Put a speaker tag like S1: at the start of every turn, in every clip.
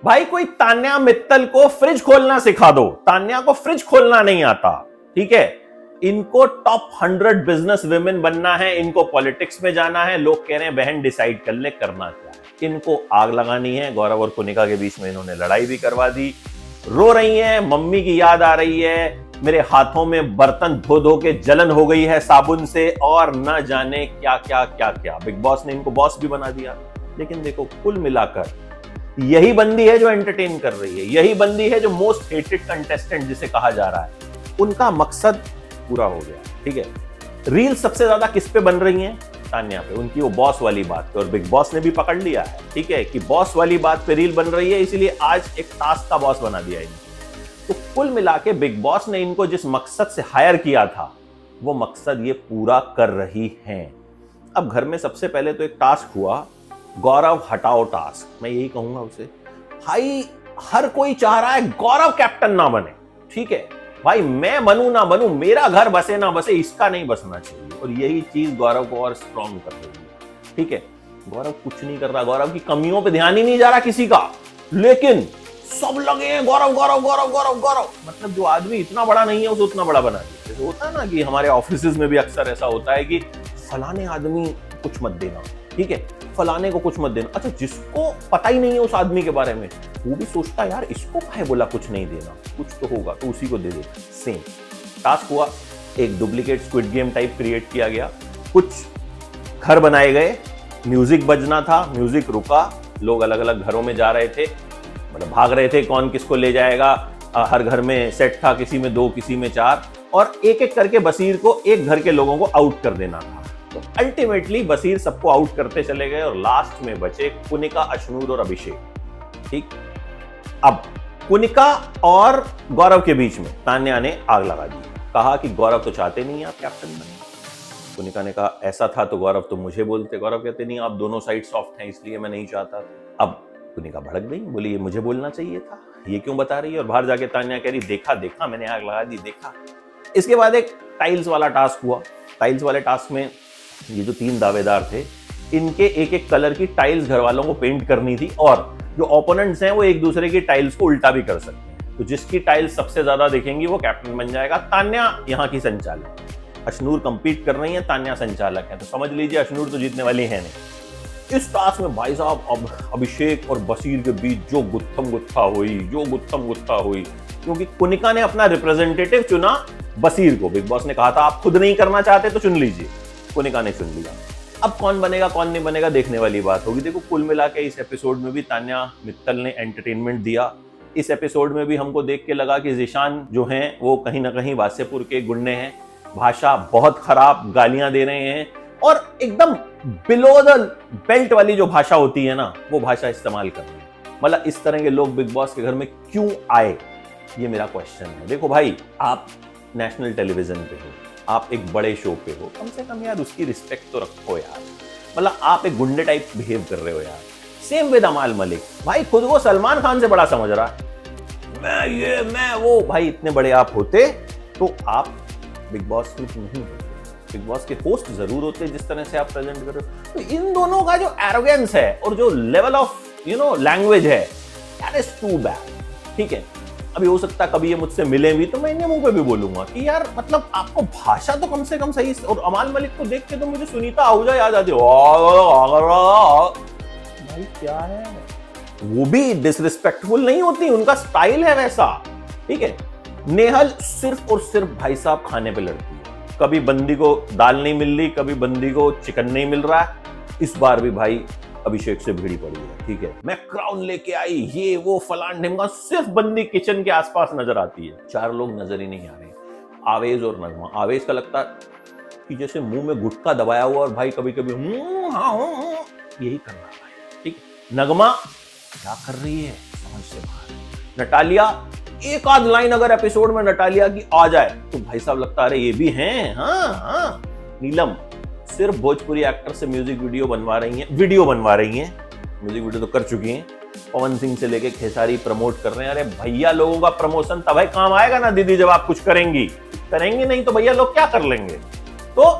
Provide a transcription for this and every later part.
S1: भाई कोई तान्या मित्तल को फ्रिज खोलना सिखा दो, तान्या को फ्रिज खोलना नहीं आता, ठीक है। इनको टॉप 100 बिजनेस विमेन बनना है, इनको पॉलिटिक्स में जाना है। लोग कह रहे हैं बहन डिसाइड कर ले करना क्या है। इनको आग लगानी है। गौरव और कुनिका के बीच में इन्होंने लड़ाई भी करवा दी। रो रही हैं, मम्मी की याद आ रही है, मेरे हाथों में बर्तन धो धो के जलन हो गई है साबुन से, और न जाने क्या क्या क्या क्या। बिग बॉस ने इनको बॉस भी बना दिया। लेकिन देखो, कुल मिलाकर यही बंदी है जो एंटरटेन कर रही है, यही बंदी है जो मोस्ट हेटेड कंटेस्टेंट जिसे कहा जा रहा है। उनका मकसद पूरा हो गया, ठीक है। रील सबसे ज्यादा किस पे बन रही हैं? तान्या पे, उनकी वो बॉस वाली बात पे। और बिग बॉस ने भी पकड़ लिया है, ठीक है, कि बॉस वाली बात पे रील बन रही है, इसीलिए आज एक टास्क का बॉस बना दिया इनको। तो कुल मिला के बिग बॉस ने इनको जिस मकसद से हायर किया था, वो मकसद ये पूरा कर रही हैं। अब घर में सबसे पहले तो एक टास्क हुआ, गौरव हटाओ टास्क। मैं यही कहूंगा उसे, भाई हर कोई चाह रहा है गौरव कैप्टन ना बने, ठीक है भाई, मैं बनूं ना बनूं, मेरा घर बसे ना बसे, इसका नहीं बसना चाहिए। और यही चीज गौरव को और स्ट्रॉन्ग कर रही है, ठीक है। गौरव कुछ नहीं कर रहा, गौरव की कमियों पे ध्यान ही नहीं जा रहा किसी का, लेकिन सब लगे हैं गौरव गौरव गौरव गौरव गौरव। मतलब जो आदमी इतना बड़ा नहीं है उसे उतना बड़ा बना दिया। जैसे होता है ना कि हमारे ऑफिस में भी अक्सर ऐसा होता है कि फलाने आदमी कुछ मत देना, ठीक है, फलाने को कुछ मत देना। अच्छा, जिसको पता ही नहीं है उस आदमी के बारे में, वो भी सोचता है यार इसको काहे बोला कुछ नहीं देना, कुछ तो होगा तो उसी को दे दे। सेम टास्क हुआ, एक duplicate squid game type create किया गया, कुछ घर बनाए गए, म्यूजिक बजना था, म्यूजिक रुका, लोग अलग अलग घरों में जा रहे थे, मतलब भाग रहे थे कौन किसको ले जाएगा। हर घर में सेट था, किसी में 2 किसी में 4, और एक एक करके बसीर को एक घर के लोगों को आउट कर देना था। तो अल्टीमेटली बसीर सबको आउट करते चले गए और लास्ट में बचे कुनिका, अशनूर और अभिषेक, ठीक। अब कुनिका और गौरव के बीच में तान्या ने आग लगा दी, कहा कि गौरव तो चाहते नहीं आप कैप्टन बने। कुनिका ने कहा ऐसा था तो गौरव तो मुझे बोलते। गौरव कहते नहीं, आप दोनों साइड सॉफ्ट हैं इसलिए मैं नहीं चाहता। अब कुनिका भड़क गई, बोली ये मुझे बोलना चाहिए था, ये क्यों बता रही है। और बाहर जाके तान्या कह रही देखा देखा मैंने आग लगा दी, देखा। इसके बाद एक टाइल्स वाला टास्क हुआ। टाइल्स वाले टास्क में ये जो 3 दावेदार थे, इनके एक एक कलर की टाइल्स घर वालों को पेंट करनी थी, और जो ओपोनेंट्स हैं वो एक दूसरे की टाइल्स को उल्टा भी कर सकते हैं। तो जिसकी टाइल्स सबसे ज्यादा दिखेंगी वो कैप्टन बन जाएगा। तान्या यहाँ की संचालक, अशनूर कंपीट कर रही है, तान्या संचालक है। तो समझ लीजिए अशनूर तो जीतने वाली है नहीं। इस टास्क में भाई साहब अब अभिषेक और बसीर के बीच जो गुत्थम गुत्था हुई, क्योंकि कुनिका ने अपना रिप्रेजेंटेटिव चुना बसीर को। बिग बॉस ने कहा था आप खुद नहीं करना चाहते तो चुन लीजिए, कुनिका ने चुन लिया। अब कौन बनेगा कौन नहीं बनेगा देखने वाली बात होगी। देखो कुल मिला के इस एपिसोड में भी तान्या मित्तल ने एंटरटेनमेंट दिया। इस एपिसोड में भी हमको देख के लगा कि ज़ीशान जो हैं वो कहीं ना कहीं वासेपुर के गुंडे हैं, भाषा बहुत खराब, गालियां दे रहे हैं, और एकदम बिलो द बेल्ट वाली जो भाषा होती है ना, वो भाषा इस्तेमाल कर रहे हैं। मतलब इस तरह के लोग बिग बॉस के घर में क्यों आए, ये मेरा क्वेश्चन है। देखो भाई, आप नेशनल टेलीविजन पे हो, आप एक बड़े शो पे हो, कम से कम यार उसकी रिस्पेक्ट तो रखो यार। मतलब आप एक गुंडे टाइप बिहेव कर रहे हो यार। सेम विद अमाल मलिक, भाई खुद वो सलमान खान से बड़ा समझ रहा है, मैं वो। भाई इतने बड़े आप होते तो आप बिग बॉस में नहीं होते। बिग बॉस के होस्ट जरूर होते जिस तरह से आप प्रेजेंट कर रहे हो। तो इन दोनों का जो एरोगेंस है और जो लेवल ऑफ लैंग्वेज है, दैट इज टू बैड, ठीक है। अभी हो सकता है कभी ये मुझसे मिले भी तो मैं इन्हें मुंह पे भी बोलूंगा कि यार मतलब आपको भाषा तो कम से कम सही। और अमाल मलिक को देख के तो मुझे सुनीता आहूजा याद आती है। भाई क्या है, वो भी डिसरिस्पेक्टफुल नहीं होती, उनका स्टाइल है वैसा, ठीक है। नेहल सिर्फ और सिर्फ भाई साहब खाने पे लड़ती है। कभी बंदी को दाल नहीं मिल रही, कभी बंदी को चिकन नहीं मिल रहा है। इस बार भी भाई अभिषेक से भिड़ी पड़ी है, ठीक है। मैं क्राउन लेके आई, ये वो फलान ढिमका, सिर्फ बंदी किचन के आसपास नजर आती है। 4 लोग नजर ही नहीं आ रहे, आवेश और नगमा। आवेश का लगता कि जैसे मुंह में गुटखा दबाया हुआ, और भाई कभी कभी यही कर रहा है, ठीक। नगमा क्या कर रही है समझ से बाहर। नटालिया, एक आध लाइन अगर एपिसोड में नटालिया की आ जाए तो भाई साहब लगता है अरे ये भी हैं। हाँ। नीलम सिर्फ भोजपुरी एक्टर से म्यूजिक वीडियो बनवा रही हैं, म्यूजिक वीडियो तो कर चुकी हैं। पवन सिंह से लेके खेसारी प्रमोट कर रहे हैं। अरे भैया, लोगों का प्रमोशन तब काम आएगा ना दीदी जब आप कुछ करेंगी नहीं तो भैया लोग क्या कर लेंगे। तो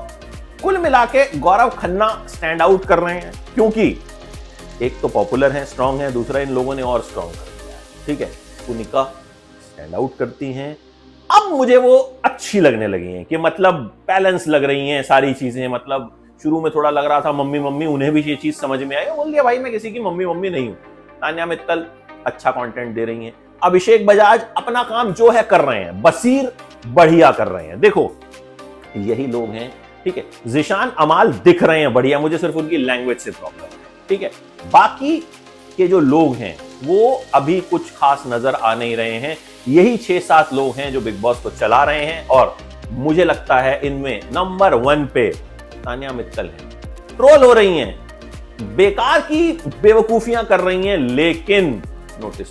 S1: कुल मिला के गौरव खन्ना स्टैंड आउट कर रहे हैं, क्योंकि एक तो पॉपुलर है, स्ट्रांग है, दूसरा इन लोगों ने और स्ट्रांग कर दिया है, ठीक है। पुनिका स्टैंड आउट करती हैं। अब मुझे वो अच्छी लगने लगी हैं कि मतलब बैलेंस लग रही हैं सारी चीजें। मतलब शुरू में थोड़ा लग रहा था मम्मी मम्मी, उन्हें भी ये चीज समझ में आई, बोल दिया भाई मैं किसी की मम्मी मम्मी नहीं हूं। तान्या मित्तल अच्छा कंटेंट दे रही हैं। अभिषेक बजाज अपना काम जो है कर रहे हैं, बसीर बढ़िया कर रहे हैं। देखो यही लोग हैं, ठीक है। जिशान अमाल दिख रहे हैं बढ़िया, मुझे सिर्फ उनकी लैंग्वेज से प्रॉब्लम है, ठीक है। बाकी के जो लोग हैं वो अभी कुछ खास नजर आ नहीं रहे हैं। यही 6-7 लोग हैं जो बिग बॉस को चला रहे हैं और मुझे लगता है इनमें नंबर 1 पे तान्या मित्तल है। ट्रोल हो रही हैं, बेकार की बेवकूफियां कर रही हैं, लेकिन नोटिस